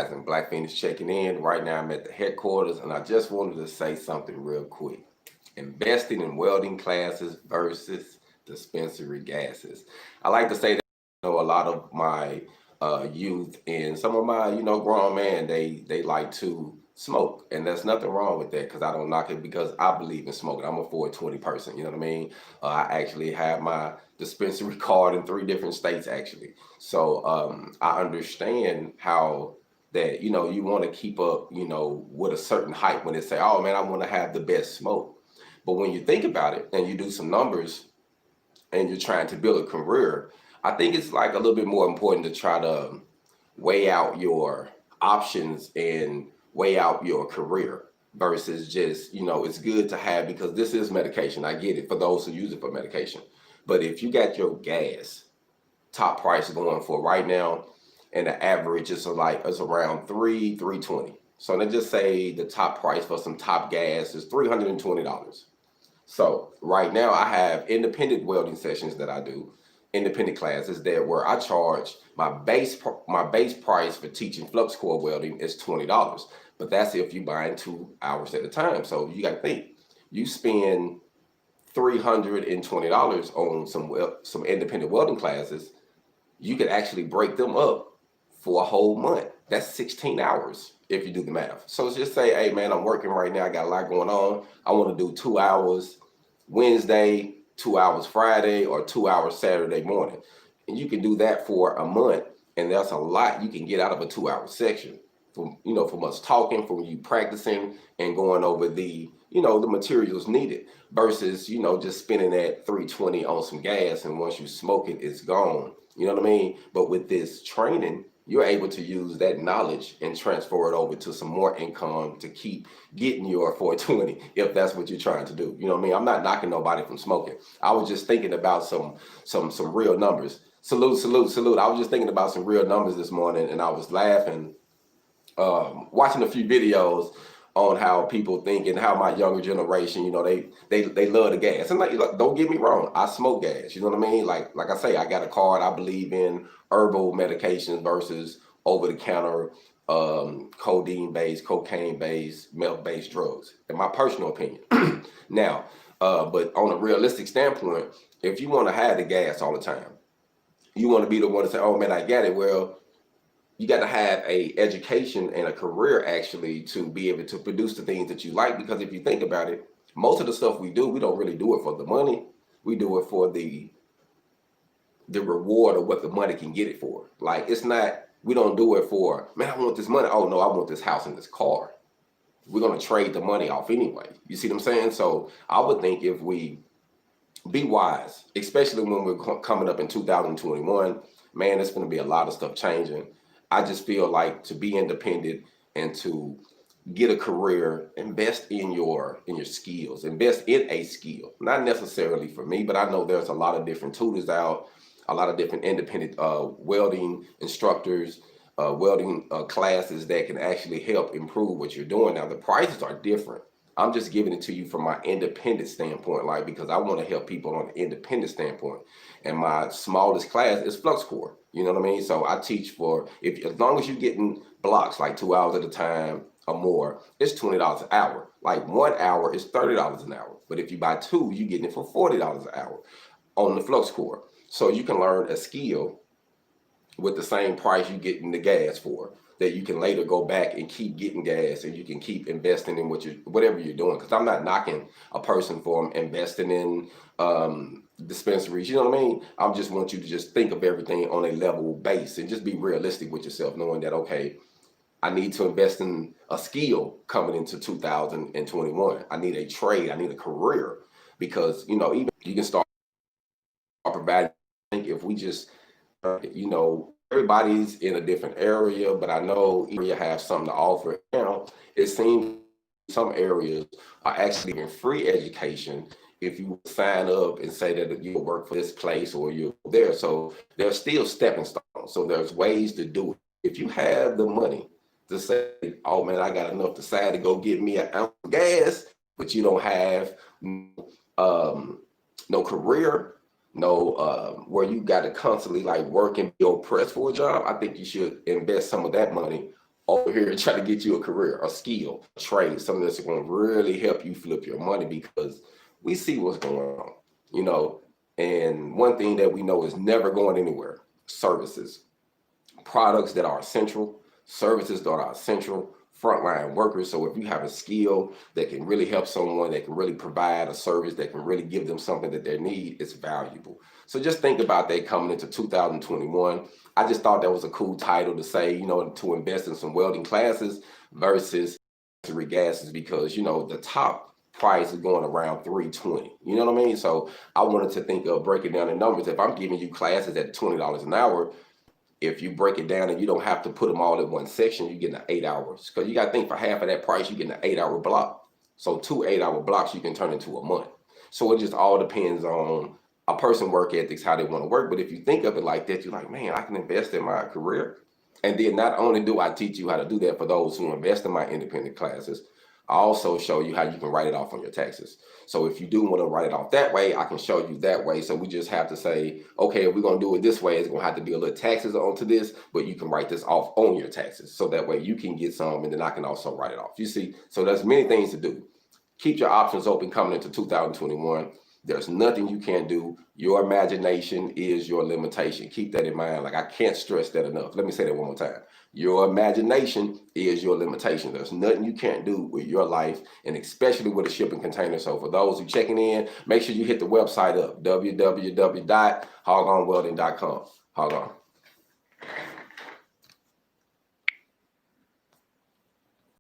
Rising. Black Feniks checking in. Right now I'm at the headquarters and I just wanted to say something real quick. Investing in welding classes versus dispensary gases. I like to say that a lot of my youth and some of my grown men, they like to smoke, and there's nothing wrong with that because I don't knock it because I believe in smoking. I'm a 420 person, you know what I mean? I actually have my dispensary card in 3 different states actually. So I understand how that you want to keep up with a certain hype when they say, oh man, I want to have the best smoke. But when you think about it and you do some numbers and you're trying to build a career, I think it's like a little bit more important to try to weigh out your options and weigh out your career versus just, it's good to have because this is medication. I get it for those who use it for medication. But if you got your gas top price going for right now, and the average is it's around 320. So let's just say the top price for some top gas is $320. So right now I have independent welding sessions that I do, independent classes that where I charge my base price for teaching flux core welding is $20. But that's if you buy in 2 hours at a time. So you got to think, you spend $320 on some independent welding classes, you could actually break them up for a whole month. That's 16 hours if you do the math. So just say, hey man, I'm working right now, I got a lot going on. I want to do 2 hours Wednesday, 2 hours Friday, or 2 hours Saturday morning. And you can do that for a month, and that's a lot you can get out of a 2-hour section. From us talking, from you practicing and going over the the materials needed versus just spending that 320 on some gas, and once you smoke it, it's gone. You know what I mean? But with this training, you're able to use that knowledge and transfer it over to some more income to keep getting your 420 if that's what you're trying to do. You know what I mean? I'm not knocking nobody from smoking. I was just thinking about some real numbers. Salute, salute, salute. I was just thinking about some real numbers this morning, and I was laughing, watching a few videos on how people think and how my younger generation, they love the gas. And look, don't get me wrong, I smoke gas. You know what I mean? Like I say, I got a card. I believe in herbal medications versus over-the-counter codeine-based, cocaine-based, meth-based drugs, in my personal opinion. Now, but on a realistic standpoint, if you want to have the gas all the time, you want to be the one to say, oh man, I got it. Well, you got to have a education and a career actually to be able to produce the things that you like. Because if you think about it, most of the stuff we do, we don't really do it for the money. We do it for the reward of what the money can get it for. Like, it's not, we don't do it for, man, I want this money. Oh no, I want this house and this car. We're going to trade the money off anyway. You see what I'm saying? So I would think if we be wise, especially when we're coming up in 2021, man, there's going to be a lot of stuff changing. I just feel like to be independent and to get a career, invest in your skills, invest in a skill. Not necessarily for me, but I know there's a lot of different tutors out, a lot of different independent welding instructors, welding classes that can actually help improve what you're doing. Now the prices are different. I'm just giving it to you from my independent standpoint, like, because I want to help people on an independent standpoint. And my smallest class is flux core. You know what I mean? So I teach for, as long as you're getting blocks like 2 hours at a time or more, it's $20 an hour. Like 1 hour is $30 an hour. But if you buy 2, you're getting it for $40 an hour on the flux core. So you can learn a skill with the same price you get in the gas for, that you can later go back and keep getting gas, and you can keep investing in whatever you're doing. Because I'm not knocking a person for investing in dispensaries, you know what I mean? I just want you to just think of everything on a level base and just be realistic with yourself, knowing that, okay, I need to invest in a skill coming into 2021. I need a trade, I need a career, because even you can start providing. I think if we just everybody's in a different area, but I know each area has something to offer. It seems some areas are actually giving free education if you sign up and say that you work for this place or you're there. So there's still stepping stones. So there's ways to do it. If you have the money to say, oh man, I got enough to side to go get me an ounce of gas, but you don't have no career, no where you got to constantly like work and be oppressed for a job, I think you should invest some of that money over here and try to get you a career, a skill, a trade, something that's going to really help you flip your money, because we see what's going on, you know. And one thing that we know is never going anywhere: services, products that are essential, services that are essential, frontline workers. So if you have a skill that can really help someone, that can really provide a service, that can really give them something that they need, it's valuable. So just think about that coming into 2021. I just thought that was a cool title to say, you know, to invest in some welding classes versus gases, because, you know, the top price is going around $320. You know what I mean? So I wanted to think of breaking down the numbers. If I'm giving you classes at $20 an hour, if you break it down and you don't have to put them all in one section, you're getting 8 hours. Because you got to think, for half of that price, you're getting an 8-hour block. So 2 8-hour blocks you can turn into a month. So it just all depends on a person's work ethics, how they want to work. But if you think of it like that, you're like, man, I can invest in my career. And then not only do I teach you how to do that for those who invest in my independent classes, I also show you how you can write it off on your taxes. So if you do want to write it off that way, I can show you that way. So we just have to say, okay, if we're going to do it this way, it's going to have to be a little taxes onto this, but you can write this off on your taxes. So that way you can get some, and then I can also write it off. You see, so there's many things to do. Keep your options open coming into 2021. There's nothing you can't do. Your imagination is your limitation. Keep that in mind. Like, I can't stress that enough. Let me say that one more time. Your imagination is your limitation. There's nothing you can't do with your life, and especially with a shipping container. So for those who checking in, make sure you hit the website up, www.hogonwelding.com. HogOn.